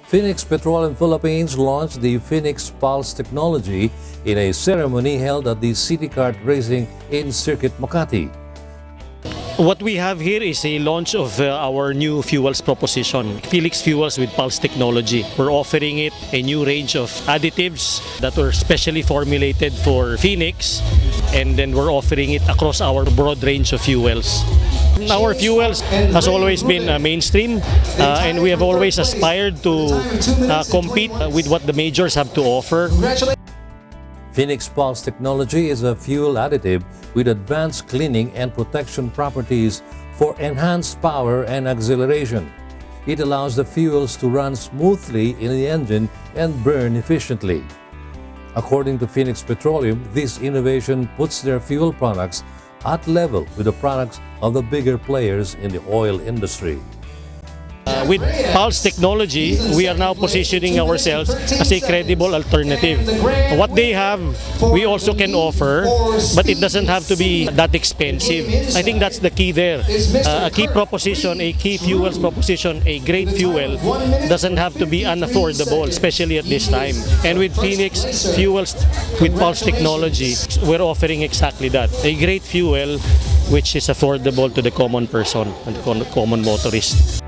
Phoenix Petroleum Philippines launched the Phoenix Pulse technology in a ceremony held at the City Kart Racing in Circuit Makati. What we have here is a launch of our new fuels proposition, Phoenix Fuels with Pulse technology. We're offering it a new range of additives that were specially formulated for Phoenix, and then we're offering it across our broad range of fuels. Our fuels has always been mainstream, and we have always aspired to compete with what the majors have to offer. Phoenix Pulse technology is a fuel additive with advanced cleaning and protection properties for enhanced power and acceleration. It allows the fuels to run smoothly in the engine and burn efficiently. According to Phoenix Petroleum, this innovation puts their fuel products at level with the products of the bigger players in the oil industry. With Pulse technology, we are now positioning ourselves as a credible alternative. What they have, we also can offer, but it doesn't have to be that expensive. I think that's the key there. A key proposition, a key fuels proposition, a great fuel doesn't have to be unaffordable, especially at this time. And with Phoenix Fuels with Pulse technology, we're offering exactly that. A great fuel which is affordable to the common person and the common motorist.